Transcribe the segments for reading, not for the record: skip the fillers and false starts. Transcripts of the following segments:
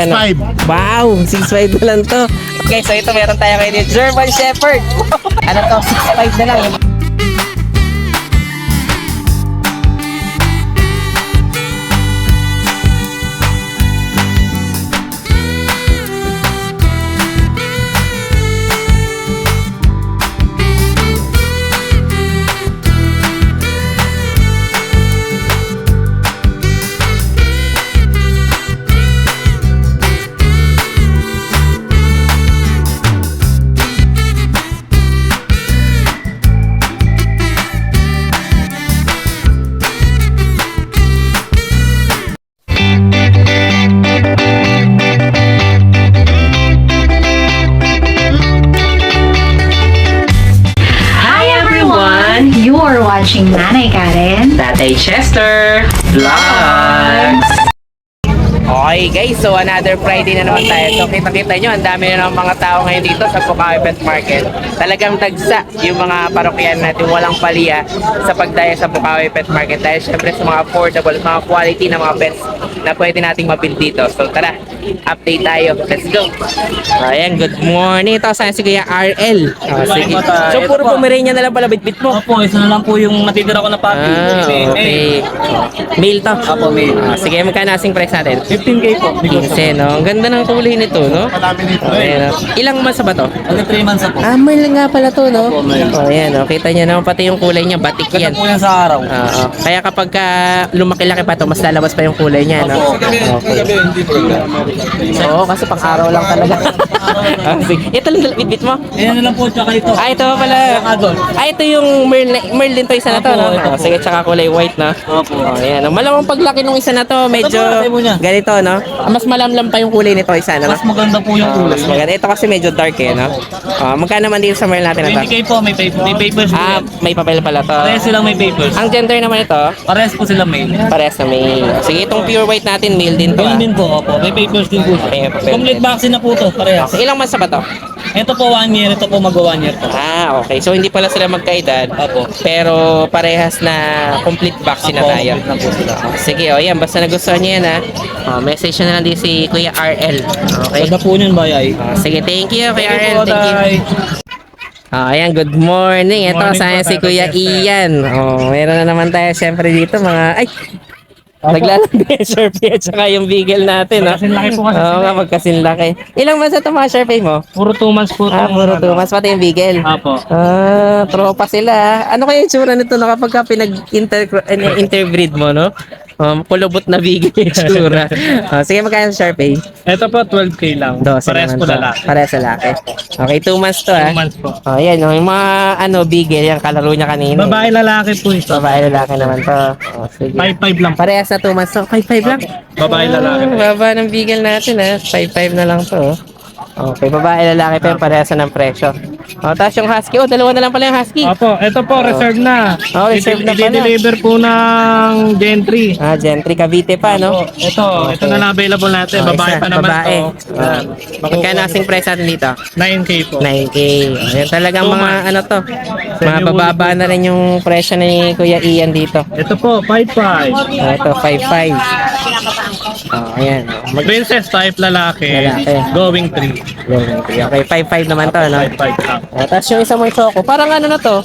Magkano? 6'5". Wow, 6'5 na lang to. Okay, so ito meron tayo kayo dito. German Shepherd. Ano to? 6'5 na lang. You are watching Nanay Karen. Tatay Chester Vlogs. Okay guys, so another Friday na naman tayo. So kita-kita nyo, ang dami na ng mga tao ngayon dito sa Bukawi Pet Market. Talagang dagsa yung mga parokyan natin, walang paliya sa pagdaya sa Bukawi Pet Market. Dahil syempre sa mga affordable, mga quality na mga pets na pwede nating mabili dito. So tara, update tayo. Let's go! Ayan, good morning. Ito saan si Kuya RL. Sige. So puro Pomeranian na lang pala bitbit mo. Opo, isa na lang po yung natitira ko na puppy. Okay. Male to? Opo, male. Sige, magkano asing price natin? 15K po. 15, no? Ang ganda ng kulay nito, no? Ayan, no? Ilang months ba to? Ano 3 months na po? Ah, male nga pala to, no? Opo, male. Ayan, no? Kita nyo naman pati yung kulay niya, batik Ganda yan. po yan sa araw. Oo. Kaya kapag lumaki-laki pa to, mas lalabas pa yung kulay niya, no? Opo. Okay. Oo, kasi pang araw lang talaga. Sige. Ito lang bitbit mo? Ayan na lang po, tsaka ito. Ah, ito pala. Ah, ito yung Merl din to, isa na to, no? Opo, ito Oh, po. sige, tsaka kulay white, no? Opo. Oh, ayan. Malamang paglaki nung isa na to, medyo Ito po, niya. ganito, no? Mas malamlam pa yung kulay nito, isa, no? Mas maganda po yung kulay. Mas maganda. Ito kasi medyo dark, eh, no? Magkano naman dito sa Merl natin na to? 20K po, may papers po Ah, yan. may papel pala to. Parehas silang may papers. Ang gender naman ito, Parehas po sila male. parehas na may... Sige, itong pure white natin, male din to, Male ah. din po, opo. May papers din po. May papel. Complete vaccine na po to, parehas. Ilang months na ba to? Ito po 1 year, ito po mag-1 year po. Ah, okay. So, hindi pala sila magkaedad. Opo. Pero parehas na complete vaccine na Opo, tayo. complete na po sila. Sige, o yan. Basta nagustuhan niyo yan, ha. Message na lang din si Kuya RL. Okay? Ganda po yun, bayay. Sige, thank you, Kuya RL. po, Thank you. Tay. Ayan, good morning. Ito, Morning saan po, si Tay. Kuya Ian. Meron na naman tayo siyempre dito, mga... Ay! Naglalandi yung Sharpie at saka yung Beagle natin, no? Magkasinlaki po kasi Oo sila, nga, magkasinlaki. Ilang months na ito mga Sharpie mo? Puro 2 months po. Ah, puro 2 months, pati yung Beagle. Apo. Ah, tropa sila. Ano kaya yung tsura nito na kapag ka interbreed mo, no? Kulubot na bigay yung tsura. Sige, magkano sa Sharpie? Ito po 12K lang. 12 Parehas naman po to. lalaki. Parehas lalaki. Okay, 2 months to, 2 ah. months po. Oh, yan, yung mga bigay, yung kalaro niya kanina. Babae lalaki po ito. Babae lalaki naman to. Oh, sige. 5'5 lang po. Parehas na 2 months to. 5'5 lang. Babae lalaki. Baba ng bigel natin, ha. 5'5 na lang to. Oh. Okay, babae lalaki pa yung parehas na ng presyo. Oh, tapos yung husky, dalawa na lang pala yung husky. Opo, ito po, reserve na. Oh, reserve na pala. I-deliver po ng Gentry. Ah, Gentry Cavite pa, no? Ito na lang available natin. Oh, Babae isa, pa naman babae. to. Yan. Magkano asing price natin dito? 9K po. 9K. Ayan talagang Two mga months. ano to. Mga bababa na rin yung presyo ni Kuya Ian dito. Ito po, 5'5. Ito, 5'5. Oh, ayan. Princess type lalaki. Lalaki. Going 3. Okay, 5'5 naman to, no? 5'5 lang. Tapos yung isa mong choco, parang ano na to?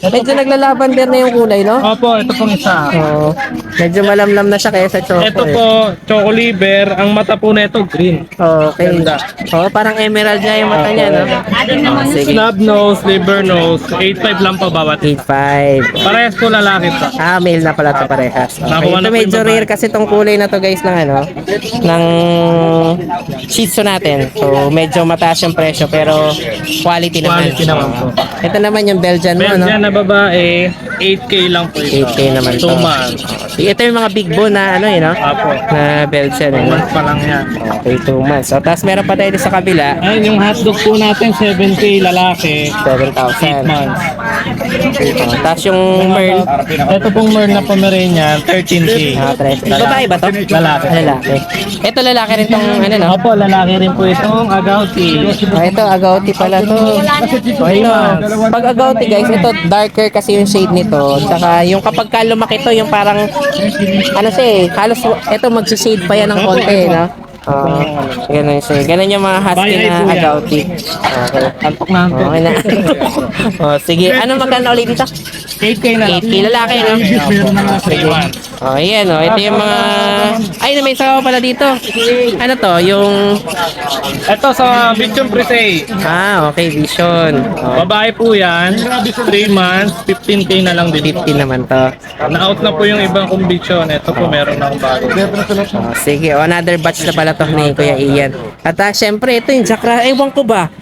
Medyo naglalabander na yung kulay, no? Opo, ito pong isa. Oo. Medyo malamlam na siya kaysa choco. Ito eh. po, choco liver. Ang mata po nito green. Okay. Ganda. Oh, parang emerald nga yung mata niya, no? Oh, sige. Snub nose, liver nose. 8'5 lang po bawat. 8'5. Parehas po lalaki to. Ah, male na pala to parehas. Okay. Nakuha Ito na po medyo yung babae. rare kasi tong kulay na to guys ng ano, ng Shih Tzu natin. So medyo mataas yung presyo pero quality naman. Quality naman po. Ito naman yung Belgian mo, no? Belgian na babae, 8K lang po ito. 8K naman to. 2 months. Ito yung mga big bone na ano, no? Apo. Na Belgian. 2 Eh. months pa lang yan. Okay, 2 months. So, tapos meron pa tayo dito sa kabila, Ayun, yung hotdog po natin, 7K lalaki, 8 7,000. months. Tapos yung Merl, Ito pong Merl na Pomeranian, 13K. babae ba to? Lalaki. Lalaki. Ito lalaki rin tong ano, no? Opo, lalaki rin po itong agouti. Ito, agouti pala to. So, ito, pag agouti guys, ito darker kasi yung shade nito. Tsaka yung kapag ka lumaki to, yung parang, ano siya eh, halos ito magsishade pa yan ng konti, no? Ganun siya. Ganun yung mga husky Bye, na po yan. agouti. Okay. Antok na antok. Okay na. Sige. Ano magkano ulit dito? 8K na lang. 8K lalaki, no? Meron na nga 3 Oh, yan, oh. Ito yung mga... Ay, may sawa pala dito. Ano to? Yung... Ito sa Bichon Presay. Okay, Vision. Oh, Babae po yan. 3 months, 15K na lang din. 50 naman to. Na-out na po yung ibang kong Bichon. Ito po meron na akong bago. Sige, another batch na pala to ni Kuya Ian. At syempre, ito yung Jakra. Ewan ko ba?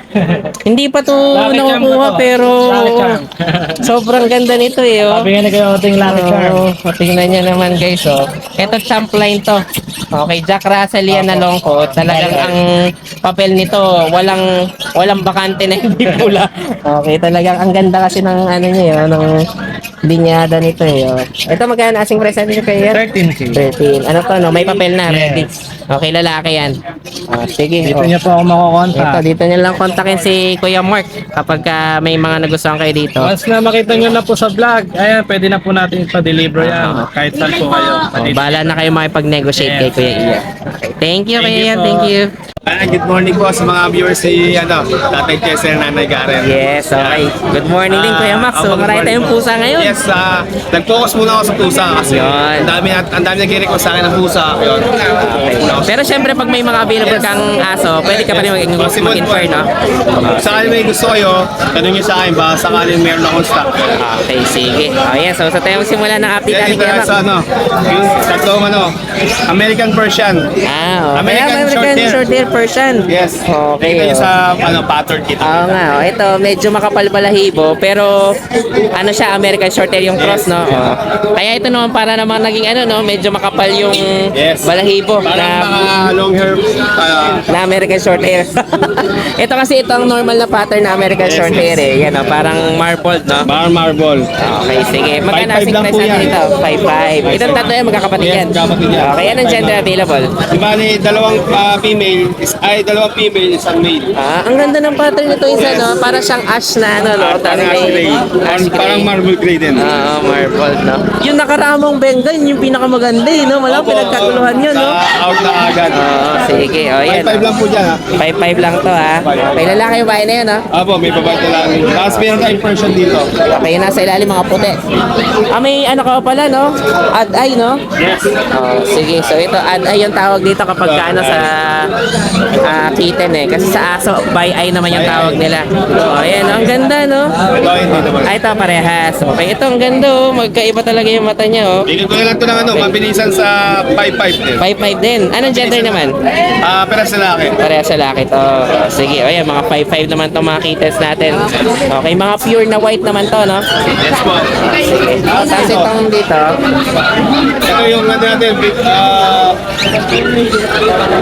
Hindi pa to Lucky charm nakukuha, na to. pero Lucky charm. sobrang ganda nito eh. Oh. Sabi nga na kayo ating Lucky Charm. Tingnan nyo naman guys, oh. Ito champ line to. Okay, Jack Russell yan na long coat. Talagang ang papel nito, walang bakante na hindi pula. Okay, talagang ang ganda kasi ng ano niya, ng linyada nito eh. Oh. Ito magkano asing present nito kaya? 13K. 13. Ano to, no? May papel na, ready. Okay, lalaki yan. Sige. Dito oh. niya po ako makukontak. Dito nyo lang kontakin si Kuya Mark kapag may mga nagustuhan kayo dito. Once na makita nyo na po sa vlog, ayan, pwede na po natin ipa-deliver yan. Kahit saan po kayo. Bahala na kayo makipag-negotiate kay Kuya Ian. Okay. Thank you, Kuya Ian. po. Thank you. Good morning po sa mga viewers si Tatay Chester, Nanay Karen. Yes, okay. Good morning din, Kuya Max. So, good marami morning. tayong pusa ngayon. Yes, nag-focus muna ako sa pusa kasi Yun. ang dami nag-request sa akin ng pusa. Yun. Okay. Pero syempre, pag may mga available kang aso, pwede ka pa rin mag-inquire, no? Sakali may gusto kayo, tanong nyo sa akin, baka sakaling meron akong stock. Okay, sige. Oh, yes. So, sa tayo simula ng update natin, Dito Kuya Max. sa yung tatlong American Persian. Okay. American American Shorthair. Shorthair Persian. Yes. Okay. Dito oh. yung sa pattern kit. Oo nga, oh. Ito medyo makapal balahibo pero ano siya, American Shorthair yung cross, no? Oh. Kaya ito naman para naman naging ano, no, medyo makapal yung Yes. balahibo Parang mga long hair. na American Shorthair. Ito kasi ito ang normal na pattern na American Yes, Shorthair eh. Yan, oh, parang marbled, no? Bar marble. Okay, sige. Magkano 5'5" asking lang price po natin yan. ito? 5'5". Itong tatlo yan, magkakapatid Yes, yan. magkakapatid yan. Okay, anong gender available? Di bali, dalawang female, isang male. Ang ganda ng pattern nito isa, no? Para siyang ash na ano, no? Parang Tapos ash may gray. ash gray. Parang marble gray din. Marble, no? Yung nakaramong Bengal, yung pinakamaganda, eh, no? Malang Opo, pinagkaguluhan yun, no? Out na agad. Sige, o yan. 5'5" lang po dyan, ha? 5'5 lang to, ha? Okay, lalaki yung bahay na yun, ha? Apo, may babae na lang. Tapos meron tayong Persian dito. Okay, yung nasa ilalim mga puti. May ano ka pala, no? Ad-eye, no? Yes. Sige, so ito, ad-eye yung tawag dito kapag ano sa kitten, eh. Kasi sa aso, by eye naman yung tawag nila. Ayan, no? Ang ganda, no? Ito, hindi naman. Ito, parehas. Okay, ito, ang ganda, oh. Magkaiba talaga yung mata niya, oh. Bigyan ko na lang ito ng mabilisan sa 5'5" din. 5'5 din. Anong gender naman? Pero sa laki. Parehas sa laki to. Sige, o yan, mga 5'5 naman to mga kittens natin. Okay, mga pure na white naman to, no? Yes po. Sige. Tapos itong dito, Ito yung ano natin,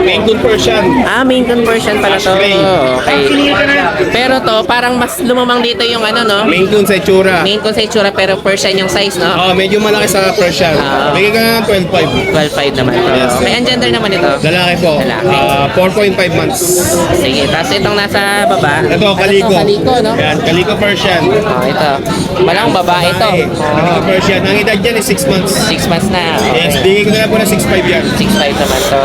Maine Coon Persian. Maine Coon version pala to. Okay. Pero to, parang mas lumamang dito yung ano, no? Maine Coon sa itsura. Maine Coon sa itsura, pero Persian yung size, no? Medyo malaki sa Persian. Bigyan ka na ng 12'5". 12'5 naman to. Yes. Okay, ang gender naman ito. Lalaki po. Lalaki. 4.5 months. Sige, tapos itong nasa baba. Ito, Ano Kaliko. to? Kaliko, no? Yan, Kaliko Persian. Ito. Walang babae ito. Kaliko Persian. Ang edad dyan is 6 months. 6 months na. Yes, Okay. bigyan ko na lang po ng 6'5" yan. 6'5 naman to.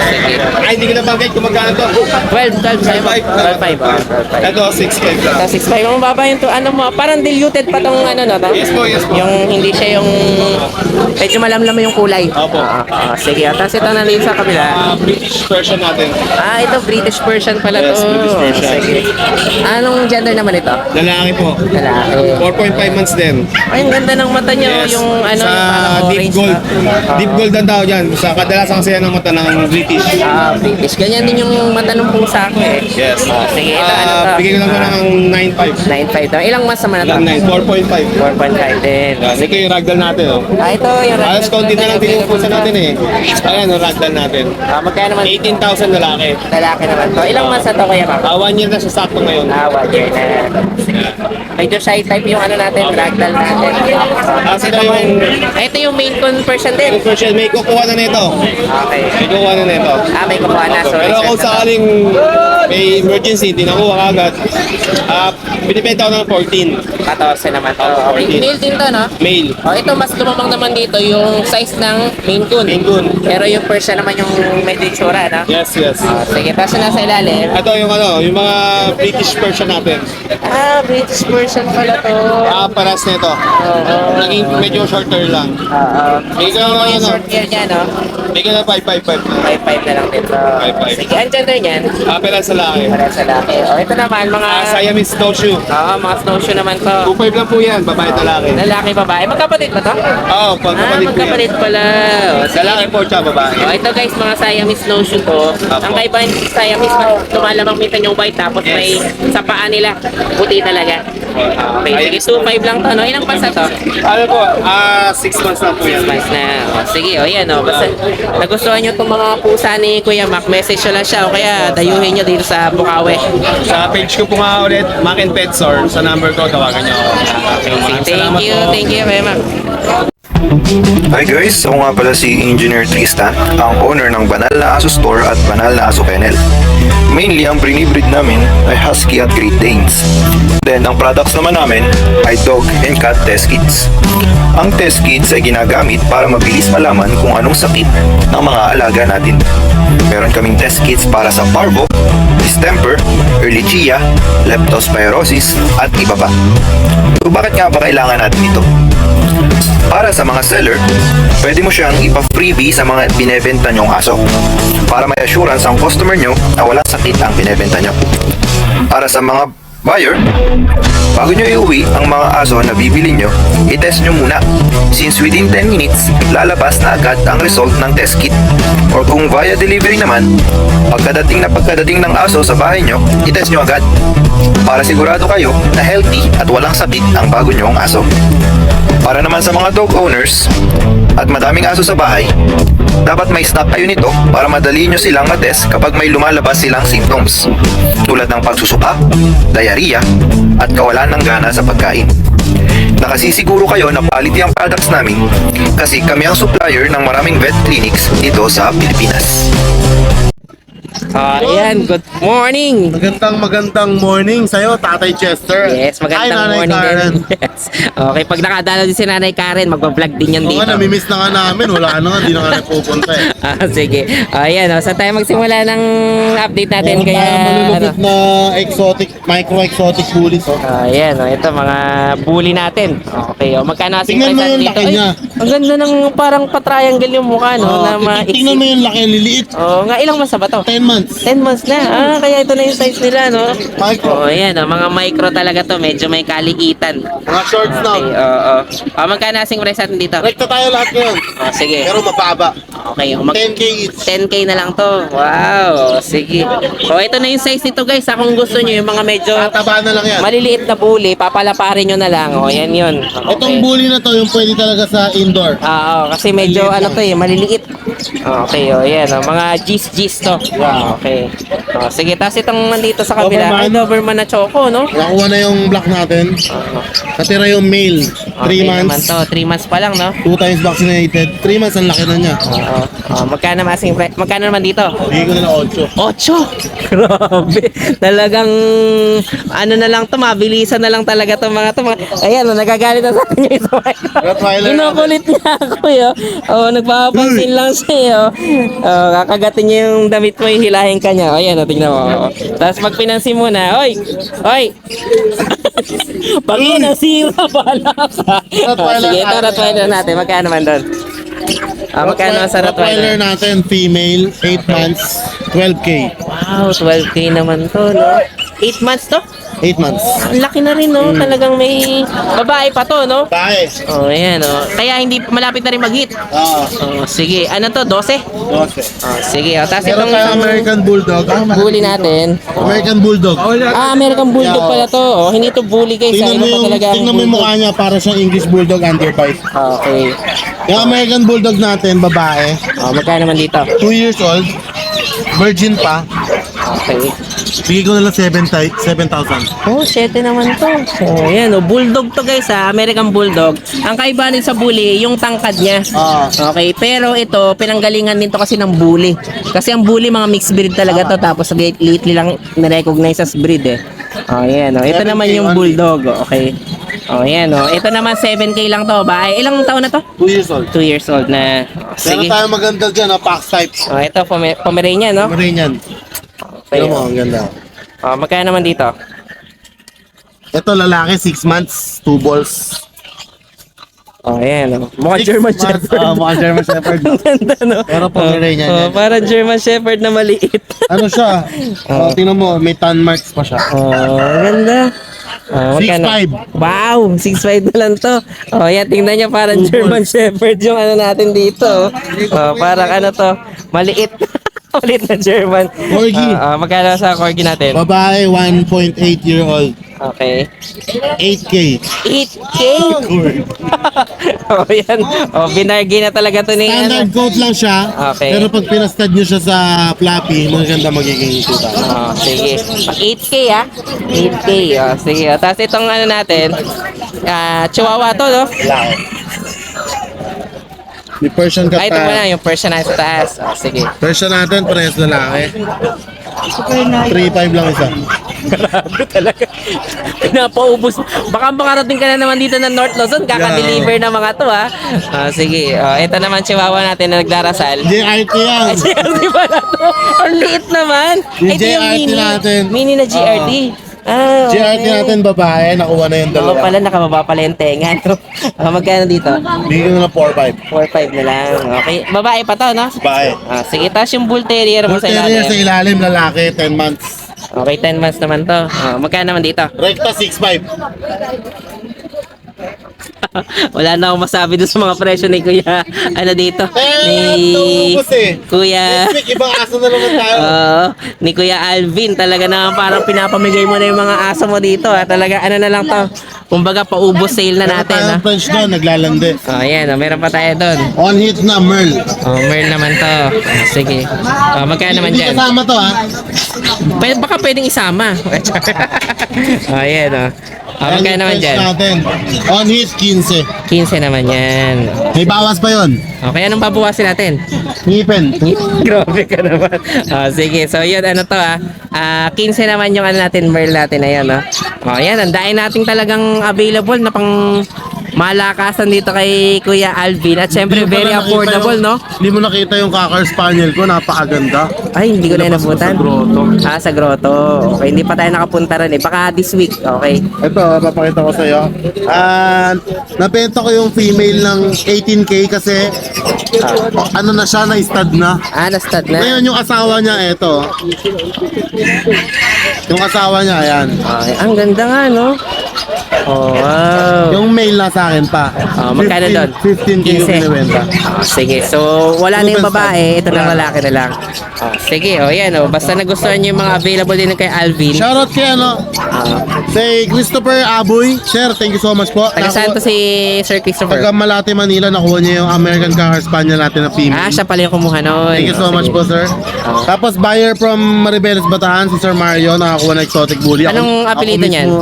Sige. Ay, hindi ko na bagay kung magkano to. 12 sa'yo mo. 12'5. 12'5. Ito, 6'5". lang. Ito, 6'5. Ang baba yung to. Ano mo, parang diluted pa tong ano na to. Yes po, yes po. Yung hindi siya yung medyo malamlam yung kulay. Opo. Sige. Tapos ito na rin sa kabila. British version natin. Ito British version pala to. Yes, British version. Sige. Anong gender naman ito? Lalaki po. Lalaki. 4.5 months din. Ay, ang ganda ng mata niya. Yes. Yung ano, sa yung parang deep orange. gold. na. Deep gold ang tawag dyan. Sa kadalasan kasi yan ang mata ng British. British. Ganyan din yung mata ng pusa ko eh. Yes. Sige, ito ano to? Bigyan ko lang ko ng 9.5. 9.5 to. Ilang months naman na to? Lang 9. 4.5. 4.5 din. Yan. Ito yung ragdoll natin. Oh. Ito yung Alas konti na lang din yung pusa natin eh. Ayan, yung ragdoll natin. magkano naman 18,000 lalaki. lalaki naman to? Ilang months na to kaya ma'am? 1 year na sa sakto ngayon. 1 year na. Medyo shy type yung ano natin, ragdoll natin. Ito yung main con version din. Yung version, may kukuha na nito. Okay. May kukuha na nito. May kukuha na. So, Pero kung sakaling may emergency, hindi nakuha agad, Binibenta ko ng 14. 14 naman to. Oo, Okay. 14. Male din to, no? Male. Ito mas lumamang naman dito yung size ng Maine Coon. Maine Coon. Pero yung Persian naman yung medyo itsura, no? Yes, yes. Sige, tapos yung nasa ilalim. Ito yung yung mga British version natin. British Persian pala to. Paras nito. Naging medyo shorter lang. Bigyan Ito ko yung short hair niya, no? Bigyan na 555. 5'5 na lang dito. 5'5. Sige, ang gender niyan. Pera sa laki. Para sa laki. Ito naman, mga... Siamese snowshoe. mga snowshoe naman to. 2.5 lang po yan, babae at lalaki. Lalaki, babae. Magkapatid ba to? Oo, pagkapalit po yan. Magkapatid pala. Sige. Lalaki po siya, babae. Ito guys, mga Siamese snowshoe to. Ang kaiba ng Siamese, lumalamang minsan yung white tapos may sa paa nila. Puti talaga. Okay, sige, 2.5 lang to, no? Ilang pasa to? Ano po, 6 months lang po yan. Nice na. Sige, yan, o. Basta nagustuhan nyo itong mga pusa ni Kuya Mac, message nyo lang siya o kaya dayuhin nyo dito sa Bukawi. Sa page ko po nga ulit, Mac and Pet Store. Sa number ko, tawagan niyo ako. Sige, thank you, Kuya Mac. Hi guys, ako nga pala si Engineer Tristan, ang owner ng Banal na Aso Store at Banal na Aso Kennel. Mainly, ang brinibreed namin ay Husky at Great Danes. Then, ang products naman namin ay Dog and Cat Test Kits. Ang test kits ay ginagamit para mabilis malaman kung anong sakit ng mga alaga natin. Meron kaming test kits para sa parvo, distemper, ehrlichia, leptospirosis, at iba pa. So, bakit nga ba kailangan natin ito? Para sa mga seller, pwede mo siyang ipa-freebie sa mga binebenta nyong aso para may assurance ang customer nyo na walang sakit ang binebenta nyo. Para sa mga buyer, bago nyo iuwi ang mga aso na bibili nyo, i-test nyo muna. Since within 10 minutes, lalabas na agad ang result ng test kit. Or kung via delivery naman, pagkadating ng aso sa bahay nyo, i-test nyo agad. Para sigurado kayo na healthy at walang sakit ang bago nyong aso. Para naman sa mga dog owners at madaming aso sa bahay, dapat may stock kayo nito para madali nyo silang matest kapag may lumalabas silang symptoms tulad ng pagsusuka, diarrhea, at kawalan ng gana sa pagkain. Nakasisiguro kayo na quality ang products namin kasi kami ang supplier ng maraming vet clinics dito sa Pilipinas. Ayan, good morning! Magandang morning sa'yo, Tatay Chester. Yes, magandang Nanay morning Karen. din. Yes. Okay, pag nakadala din si Nanay Karen, magbablog din yan Oo dito. nga, namimiss na nga namin. Wala na nga, di na nga nagpupunta eh. Sige. Ayan, saan tayo magsimula ng update natin? Meron Kaya, tayong malulupit na micro-exotic bullies. Ayan, ito mga bully natin. Okay, magkano asing Tingnan mo price yung dito? laki niya. Ang ganda ng parang patriangle yung mukha, no? na Tingnan mo yung laki, liliit. Nga ilang months na ba to? 10 months. 10 months na. Kaya ito na yung size nila, no? Micro. Ayan, mga micro talaga to. Medyo may kaliitan. Mga shorts Okay, na. magkano asing price natin dito? Rekta tayo lahat ngayon. Sige. Pero mababa. Okay, 10K each. 10K na lang to. Wow, sige. Ito na yung size nito guys. Kung gusto nyo yung mga medyo Tataba na lang yan. maliliit na bully, papalaparin nyo na lang. Yan yun. Okay. Itong bully na to, yung pwede talaga sa indoor. Kasi medyo maliliit. Okay, yan. Mga G's to. Okay. Sige, tapos itong nandito sa kabila, Doberman. Doberman na choco, no? Nakuha na yung black natin. Natira yung male. 3 Okay naman months. to. 3 months pa lang, no? 2 times vaccinated. 3 months, ang laki na niya. Magkano naman dito? Bigay ko na lang 8. 8! Grabe. Talagang, na lang to, mabilisan na lang talaga to mga to. Ayan, nagagalit na sa akin yung isa. Rottweiler Kinukulit niya ako, yo. Nagpapansin lang siya, kakagatin niya yung damit mo, hilahin ka niya. Ayan, tingnan mo. Tapos pag pinansin mo na, oy! Pag nasira pala ka. Sige, ito, Rottweiler natin. Magkano man doon? Magkano sa Rottweiler Rottweiler? natin, female, 8 months, 12K. Wow, 12K naman to, no? 8 months to? 8 months. Ang laki na rin, no? Talagang may babae pa to, no? Tae. Ayan, Kaya hindi malapit na rin mag-hit. Sige. Ano to? 12? 12. Sige. Tapos Meron itong tayong American Bulldog. bully natin. American Bulldog. American Bulldog Yeah. pala to. Hindi to bully guys. Tingnan mo Iba pa yung, talaga ang tingnan mo yung bulldog. mukha niya para siyang English Bulldog under 5. Okay. Yung American Bulldog natin, babae, Magkano naman dito? 2 years old, virgin pa, Okay. bigay ko na lang 7,000. 7 naman to. Ayan, Bulldog to guys, American Bulldog. Ang kaibahan din sa bully, yung tangkad niya. Okay, pero ito, pinanggalingan din to kasi ng bully. Kasi ang bully, mga mixed breed talaga to. Tapos lately lang na-recognize as breed eh. Oh, yan. Oh. Ito naman yung bulldog. Oh, okay. Oh, yan. Oh. Ito naman 7K lang to. Ba? Ilang taon na to? 2 years old. 2 years old na. Oh, Meron sige. tayo maganda dyan, Pax type. Oh, ito Pomeranian, no? Pomeranian. Okay. Tignan mo, ang ganda. Oh, magkano naman dito? Ito lalaki, 6 months, 2 balls. Oh, yan. Oh. Mukha German Shepherd. Mukha German Shepherd. Ang ganda, no? Pero Pomeranian Oh, yan. parang German Shepherd na maliit. Ano siya? Tingnan mo, may tan marks pa siya. Oh, ang ganda. Oh, magkano? 6'5". Wow, 6'5 na lang to. Oh, yan, tingnan niyo parang German Shepherd yung ano natin dito. Oh, parang ano to, maliit. Maliit na German. Corgi. Magkano sa corgi natin? Babae, 1.8-year-old. Okay. 8K. 8K! Oh, yan. Oh, binargin na talaga to ni Standard ano. coat lang siya. Okay. Pero pag pinastad nyo siya sa floppy, maganda magiging tuta. Oh, sige. 8K ah. 8K. Oh, sige. Oh, tapos itong ano natin, Chihuahua to, no? May Persian cat Ay, ito muna, tayo. yung Persian na sa taas. Oh, sige. Persian natin, parehas lalaki. 3.5 lang isa. Grabe talaga. Pinapaubos. Baka makarating ka na naman dito ng North Luzon, kaka-deliver na mga to ha. Sige, ito naman Chihuahua natin na nagdarasal. JRT yan. Ay, GRT pala to. Ang liit naman. Yung Ito yung JRT mini. natin. Mini na GRT. Okay. JRT natin babae, nakuha na yung Oo dalawa. pala, nakababa pala yung tenga. No? Magkano dito? Bigyan ko na 4.5. 4-5 na lang. Okay. Babae pa to, no? Babae. Sige, tapos yung Bull Terrier mo Bull sa Terrier sa ilalim. ilalim, lalaki, 10 months. Okay, 10 months naman to. Magkano naman dito? Recta 6.5. Wala na akong masabi doon sa mga presyo ni Kuya. Ano dito? Ni naubos eh. Kuya. Next week, ibang aso na naman tayo. Ni Kuya Alvin. Talaga na parang pinapamigay mo na yung mga aso mo dito. Talaga ano na lang to. Kumbaga paubos sale na natin. Meron tayong French doon, naglalande. Ayan. Meron pa tayo doon. On hit na, Merl. Merl naman to. Sige. Magkano naman Hindi dyan? kasama to ha. Baka pwedeng isama. Ayan. Magkano naman French dyan? natin. On hit, 15. 15 naman yan. May bawas pa yon. Okay, anong babawasin natin? Ngipin. Grabe ka naman. Sige, so yun, ano to 15 naman yung ano natin, Merl natin, ayan, no? Ayan, ang dahil natin talagang available na pang malakasan dito kay Kuya Alvin. At syempre, Hindi mo very pala nakita affordable, yung- no? Hindi mo nakita yung Cocker Spaniel ko, napakaganda. Ay, hindi ko na Labas ko inabutan. sa grotto. Sa grotto. Okay, hindi pa tayo nakapunta rin eh. Baka this week, okay. Ito, papakita ko sa iyo. Nabenta ko yung female ng 18K kasi ano na siya, na-stud na. Na-stud na. Ngayon yung asawa niya, eto. Yung asawa niya, ayan. Ay, ang ganda nga, no? Oh, wow. Yung male na sa akin pa. Magkano doon? 15K yung 15. binibenta. Sige, so wala na yung babae, ito na lalaki na lang. Sige, yan basta nagustuhan nyo yung mga available din kay Alvin. Shoutout kay say Christopher Aboy. Sir, thank you so much po. Taga saan to si Sir Christopher? Taga Malate, Manila, nakuha niya yung American Cocker Spaniel natin na female. Siya pala yung kumuha nun. Thank you so much po, sir. Tapos buyer from Maribeles, Bataan, si Sir Mario, nakakuha na exotic bully. Anong apelido niyan?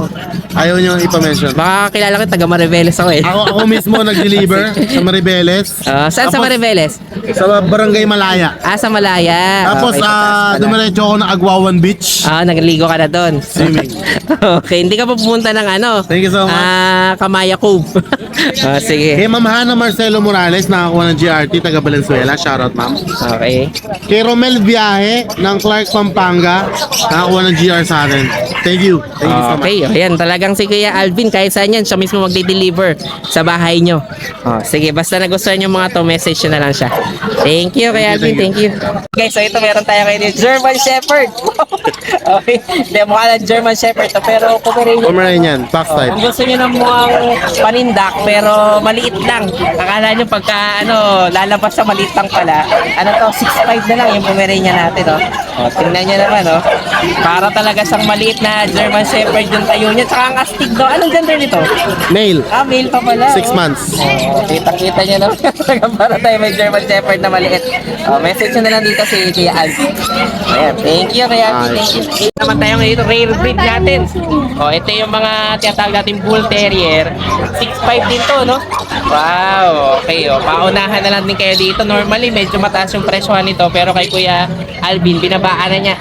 Ayaw niyo ipa-mention. Baka kilala ko, taga Maribeles ako eh. Ako mismo nag-deliver sa Maribeles. Saan sa Tapos, Maribeles? Sa Barangay Malaya. Sa Malaya. Tapos, Okay, pataas pala. dumiretso ako ng Agwawan Beach. Nagligo ka na doon. Swimming. Okay, hindi ka pa pumunta ng ano? Thank you so much. Kamaya Cove. Sige. Kay Ma'am Hana Marcelo Morales, nakakuha ng GRT, taga Valenzuela. Shoutout, ma'am. Okay. Kay Romel Viaje, ng Clark, Pampanga, nakakuha ng GR sa atin. Thank you. Thank you so much. Okay, ayan, talagang si Kuya Alvin, kahit saan yan, siya mismo magde-deliver sa bahay nyo. Sige, basta nagustuhan nyo mga to, message nyo na lang siya. Thank you, Kuya Alvin, thank you. Okay, so ito meron tayo kayo dito, German Shepherd. Okay, hindi, mukha lang German Shepherd to, pero Pomeranian. Pomeranian, box type. Kung gusto nyo ng mukhang panindak, pero maliit lang. Akala nyo pagka, lalabas sa maliit lang pala. To, 6'5 na lang yung Pomeranian natin, tingnan nyo naman, para talaga siyang maliit na German Shepherd yung tayo niya. Tsaka ang astig daw. Anong gender nito? Male, Male pa pala. 6 months. Kita-kita niya naman. Talaga para tayo may German Shepherd na maliit. Message nyo na lang dito si Kuya Alvin. Ayan, thank you Kuya Alvin. Thank you. Dito naman tayo ngayon, rare breed natin. Ito yung mga tinatawag natin Bull Terrier. 6'5 din to, no? Wow, okay. Paunahan na lang din kayo dito. Normally, medyo mataas yung presyohan nito. Pero kay Kuya Alvin, kabaan na niya.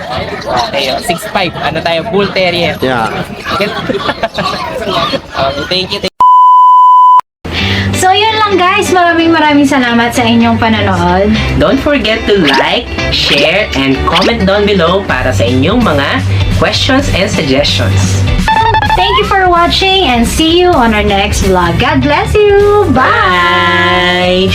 Okay, 6'5". Ano tayo? Bull Terrier. Yeah. Okay, thank you. So yun lang guys, maraming salamat sa inyong panonood. Don't forget to like, share, and comment down below para sa inyong mga questions and suggestions. Thank you for watching and see you on our next vlog. God bless you! Bye! Bye!